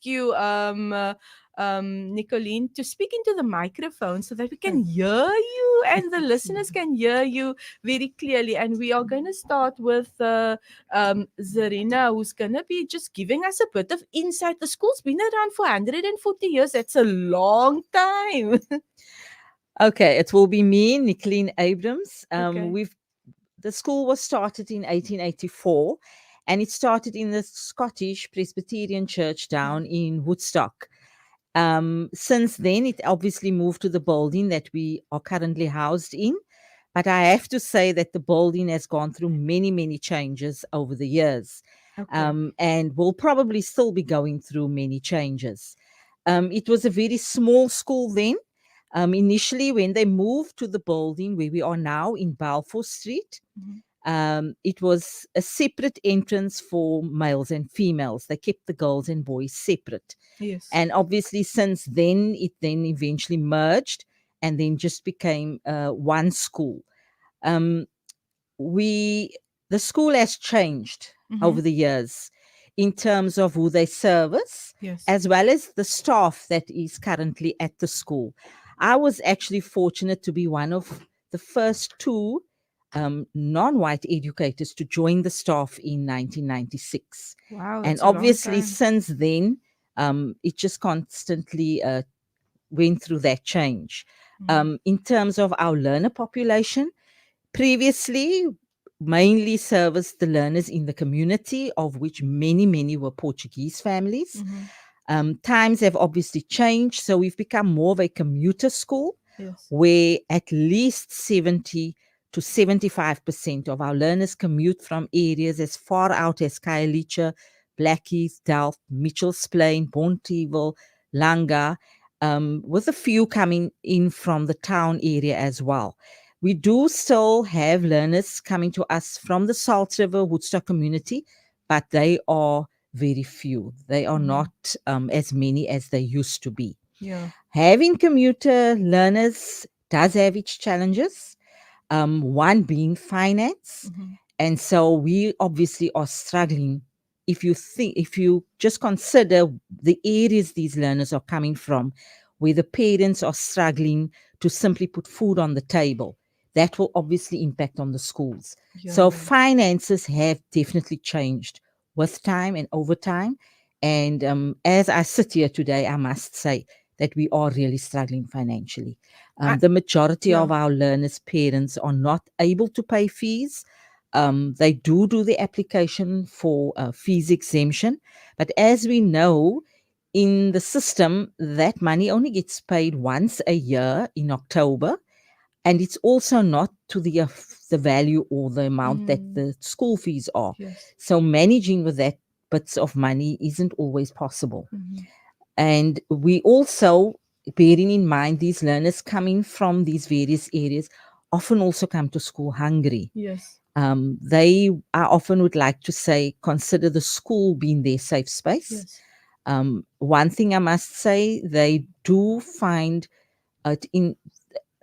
you, Nicolene, to speak into the microphone so that we can hear you and the listeners can hear you very clearly. And we are going to start with Zarina, who's going to be just giving us a bit of insight. The school's been around for 140 years. That's a long time. Okay, it will be me, Nicolene Abrams. Okay. The school was started in 1884, and it started in the Scottish Presbyterian Church down in Woodstock. Since then, it obviously moved to the building that we are currently housed in. But I have to say that the building has gone through many, many changes over the years, Okay. and will probably still be going through many changes. It was a very small school then. Initially, when they moved to the building where we are now in Balfour Street, it was a separate entrance for males and females. They kept the girls and boys separate. Yes. And obviously, since then, it then eventually merged and then just became one school. Um, the school has changed over the years in terms of who they service, Yes. as well as the staff that is currently at the school. I was actually fortunate to be one of the first two non-white educators to join the staff in 1996. Wow, And that's a long obviously, time. since then, it just constantly went through that change. In terms of our learner population, previously mainly serviced the learners in the community, of which many, many were Portuguese families. Times have obviously changed, so we've become more of a commuter school Yes. where at least 70 to 75% of our learners commute from areas as far out as Khayelitsha, Blackheath, Delft, Mitchell's Plain, Bonteheuwel, Langa, with a few coming in from the town area as well. We do still have learners coming to us from the Salt River Woodstock community, but they are very few. They are not as many as they used to be. Yeah. Having commuter learners does have its challenges, one being finance. And so we obviously are struggling. If you just consider the areas these learners are coming from, where the parents are struggling to simply put food on the table, that will obviously impact on the schools. So Yeah. finances have definitely changed with time and over time. And as I sit here today, I must say that we are really struggling financially. The majority Yeah. of our learners' parents are not able to pay fees. They do the application for fees exemption, but as we know, in the system, that money only gets paid once a year in October, and it's also not to the value or the amount that the school fees are. Yes. So managing with that bits of money isn't always possible. And we also, bearing in mind these learners coming from these various areas, often also come to school hungry. Yes. I often would like to say, consider the school being their safe space. Yes. One thing I must say, they do find it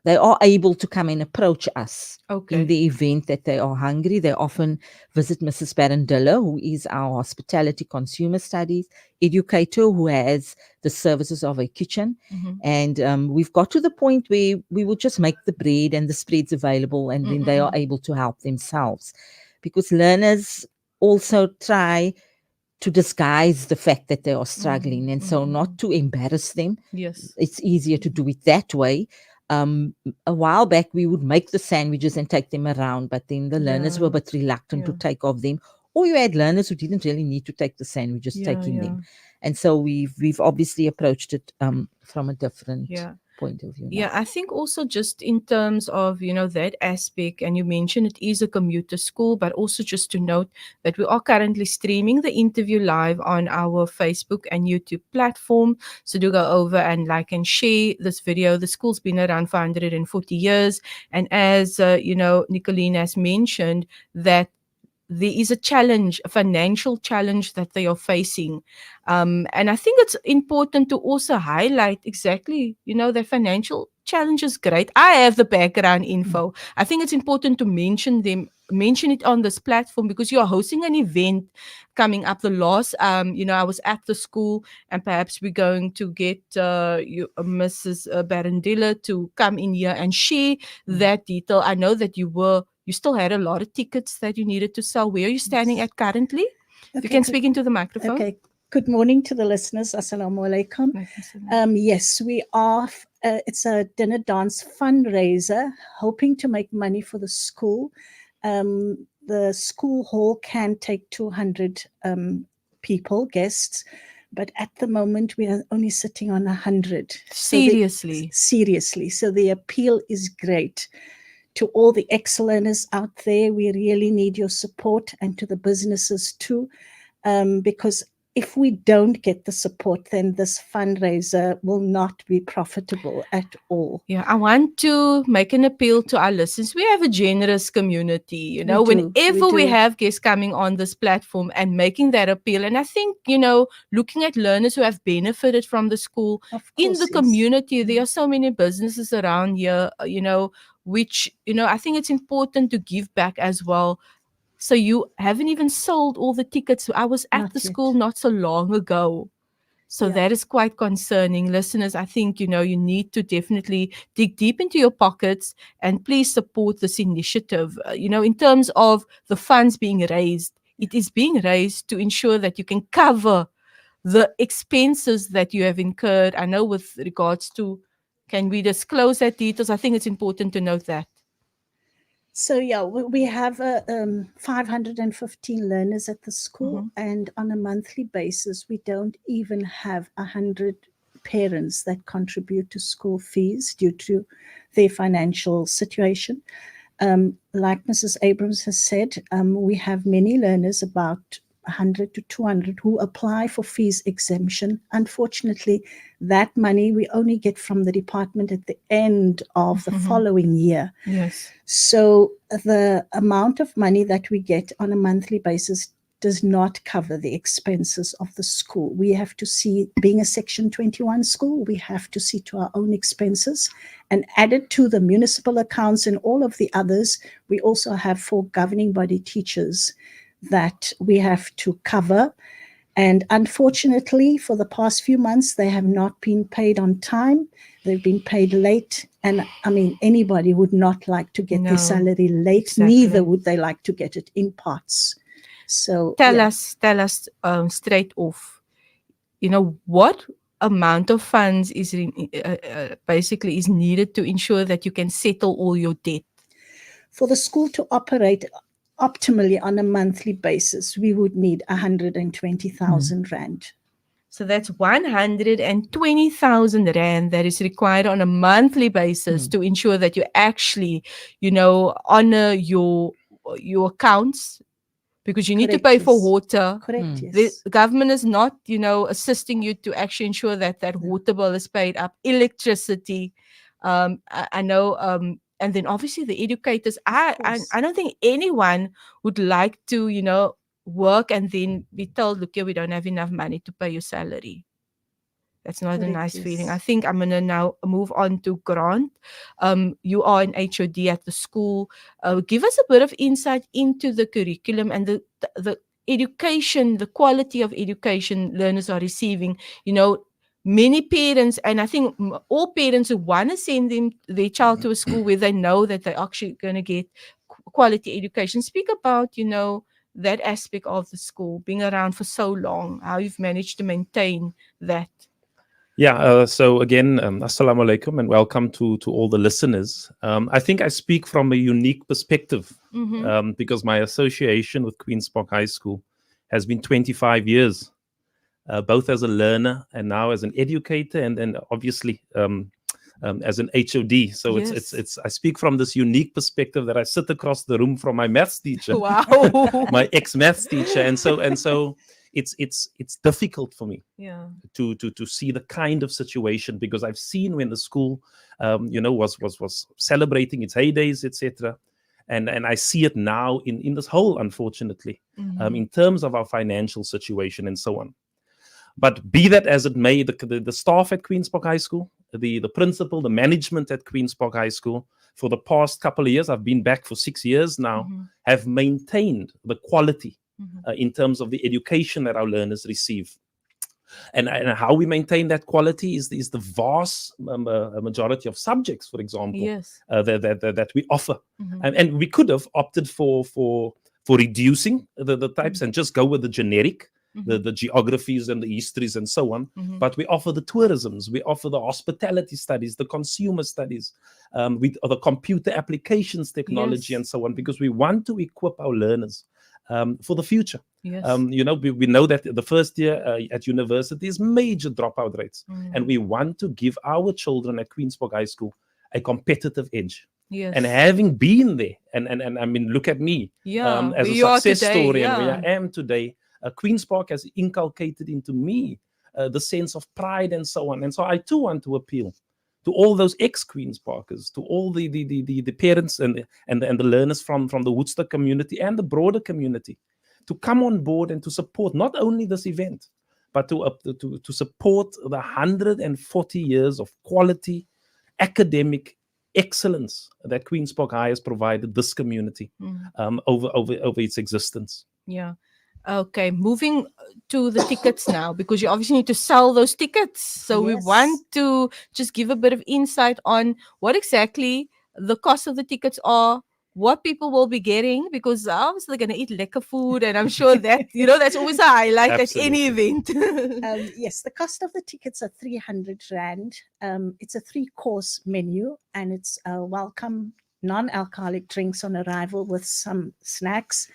they are able to come and approach us in the event that they are hungry. They often visit Mrs. Barandilla, who is our hospitality consumer studies educator, who has the services of a kitchen. And we've got to the point where we will just make the bread and the spreads available, and then they are able to help themselves. Because learners also try to disguise the fact that they are struggling, and so not to embarrass them. Yes. It's easier to do it that way. A while back, we would make the sandwiches and take them around, but then the learners were a bit reluctant to take off them. Or you had learners who didn't really need to take the sandwiches, taking them. And so we've obviously approached it from a different point of view. Yeah, I think also just in terms of, that aspect, and you mentioned it is a commuter school, but also just to note that we are currently streaming the interview live on our Facebook and YouTube platform. So do go over and like and share this video. The school's been around for 140 years. And as, Nicolene has mentioned, that there is a challenge, a financial challenge that they are facing. And I think it's important to also highlight exactly, the financial challenge is great. I have the background info. I think it's important to mention them mention it on this platform because you are hosting an event coming up. The last, I was at the school, and perhaps we're going to get Mrs. Barandilla to come in here and share that detail. I know that you still had a lot of tickets that you needed to sell. Where are you standing at currently? If you can speak into the microphone. Okay. Good morning to the listeners. Assalamu alaikum. Yes, we are. It's a dinner dance fundraiser, hoping to make money for the school. The school hall can take 200 people, guests, but at the moment we are only sitting on 100. Seriously. Seriously. So the appeal is great. To all the ex-learners out there, we really need your support, and to the businesses too, because if we don't get the support, then this fundraiser will not be profitable at all. Yeah, I want to make an appeal to our listeners. We have a generous community, whenever we have guests coming on this platform and making that appeal. And I think, looking at learners who have benefited from the school in the community, there are so many businesses around here, which, I think it's important to give back as well. So you haven't even sold all the tickets. I was at the school not so long ago. So that is quite concerning. Listeners, I think, you need to definitely dig deep into your pockets and please support this initiative. In terms of the funds being raised, it is being raised to ensure that you can cover the expenses that you have incurred. I know with regards to, can we disclose that details? I think it's important to note that. So we have 515 learners at the school, and on a monthly basis, we don't even have 100 parents that contribute to school fees due to their financial situation. Like Mrs. Abrams has said, we have many learners, about 100 to 200, who apply for fees exemption. Unfortunately, that money we only get from the department at the end of the following year. Yes. So the amount of money that we get on a monthly basis does not cover the expenses of the school. We have to see, being a Section 21 school, we have to see to our own expenses, and added to the municipal accounts and all of the others, we also have 4 governing body teachers that we have to cover. And unfortunately, for the past few months, they have not been paid on time. They've been paid late. And I mean, anybody would not like to get their salary late. Exactly. Neither would they like to get it in parts. So tell us straight off, what amount of funds is basically is needed to ensure that you can settle all your debt? For the school to operate optimally on a monthly basis, we would need 120,000 Rand. So that's 120,000 Rand that is required on a monthly basis to ensure that you actually, honor your accounts, because you need to pay for water. Correct, yes. The government is not, assisting you to actually ensure that water bill is paid up. Electricity, I know, and then obviously the educators. I don't think anyone would like to, work and then be told, look, we don't have enough money to pay your salary. That's not a nice feeling. I think I'm going to now move on to Grant. You are an HOD at the school. Give us a bit of insight into the curriculum and the education, the quality of education learners are receiving. Many parents, and I think all parents who want to send their child to a school where they know that they're actually going to get quality education. Speak about, that aspect of the school, being around for so long, how you've managed to maintain that. Yeah, so again, assalamu alaikum and welcome to all the listeners. I think I speak from a unique perspective because my association with Queen's Park High School has been 25 years, both as a learner and now as an educator and obviously as an HOD. So yes. it's I speak from this unique perspective that I sit across the room from my maths teacher, my ex-maths teacher, and so it's difficult for me to see the kind of situation, because I've seen when the school was celebrating its heydays, etc. And I see it now in this whole, unfortunately, in terms of our financial situation and so on. But be that as it may, the staff at Queen's Park High School, the principal, the management at Queen's Park High School, for the past couple of years, I've been back for 6 years now, have maintained the quality in terms of the education that our learners receive. And how we maintain that quality is the vast majority of subjects, for example, that we offer. And we could have opted for reducing the types and just go with the generic, the geographies and the histories and so on. But we offer the tourisms, we offer the hospitality studies, the consumer studies, the computer applications technology and so on, because we want to equip our learners for the future. We know that the first year at university is major dropout rates, and we want to give our children at Queen's Park High School a competitive edge. And having been there, and I mean, look at me as a success story, and where I am today. Queen's Park has inculcated into me the sense of pride and so on. And so I too want to appeal to all those ex-Queen's Parkers, to all the parents and the learners from the Woodstock community and the broader community, to come on board and to support not only this event, but to support the 140 years of quality academic excellence that Queen's Park High has provided this community over its existence. Okay, moving to the tickets now, because you obviously need to sell those tickets. So we want to just give a bit of insight on what exactly the cost of the tickets are, what people will be getting, because obviously they're going to eat lekker food, and I'm sure that, that's always a highlight at any event. Yes, the cost of the tickets are 300 Rand. It's a 3-course menu, and it's welcome non-alcoholic drinks on arrival with some snacks.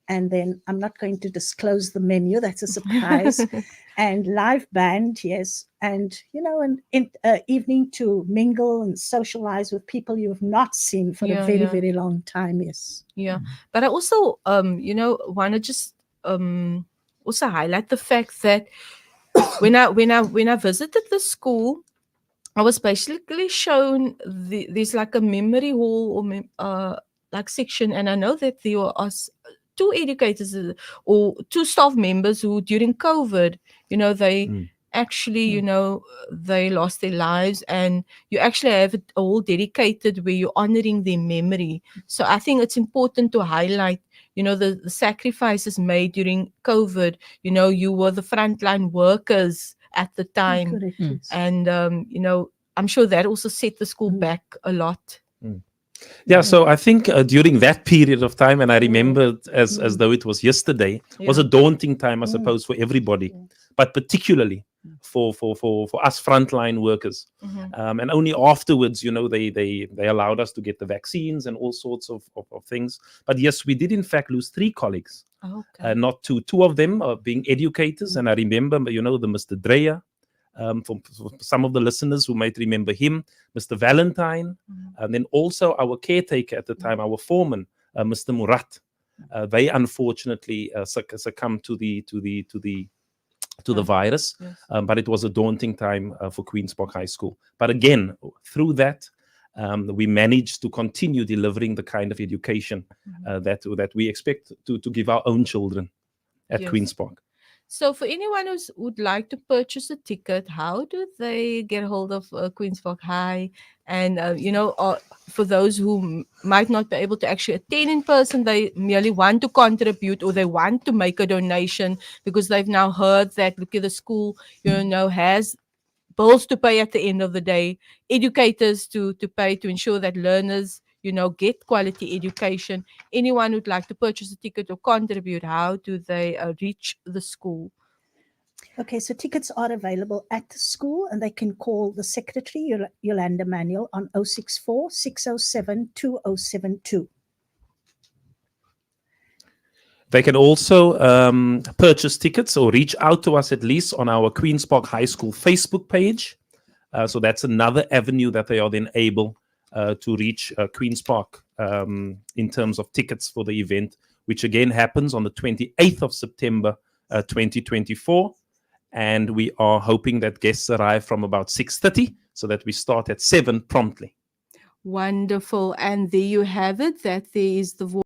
And then I'm not going to disclose the menu. That's a surprise. And live band, yes. And, an evening to mingle and socialize with people you have not seen for a very, very long time, yes. Yeah. But I also, want to just also highlight the fact that when I visited the school, I was basically shown there's like a memory hall or like section. And I know that there are 2 educators or 2 staff members who during COVID, they actually, they lost their lives, and you actually have it all dedicated where you're honoring their memory. So I think it's important to highlight, the sacrifices made during COVID. You were the frontline workers at the time. And, I'm sure that also set the school back a lot. Yeah, so I think during that period of time, and I remember as though it was yesterday, was a daunting time, I suppose, for everybody, but particularly for us frontline workers. And only afterwards, they allowed us to get the vaccines and all sorts of things. But yes, we did in fact lose 3 colleagues, not 2. 2 of them being educators, and I remember, the Mr. Dreyer. For some of the listeners who might remember him, Mr. Valentine, and then also our caretaker at the time, our foreman, Mr. Murat. They unfortunately succumbed to the virus, but it was a daunting time for Queen's Park High School. But again, through that, we managed to continue delivering the kind of education that we expect to give our own children at Queen's Park. So for anyone who would like to purchase a ticket, how do they get hold of Queen's Park High? And, for those who might not be able to actually attend in person, they merely want to contribute or they want to make a donation because they've now heard that, look at the school, has bills to pay at the end of the day, educators to pay to ensure that learners get quality education. Anyone who'd like to purchase a ticket or contribute, how do they reach the school? Okay, so tickets are available at the school, and they can call the secretary, Yolanda Manuel, on 064 607 2072. They can also purchase tickets or reach out to us at least on our Queen's Park High School Facebook page. So that's another avenue that they are then able to reach Queen's Park in terms of tickets for the event, which again happens on the 28th of September 2024. And we are hoping that guests arrive from about 6:30 so that we start at 7 promptly. Wonderful. And there you have it. That there is the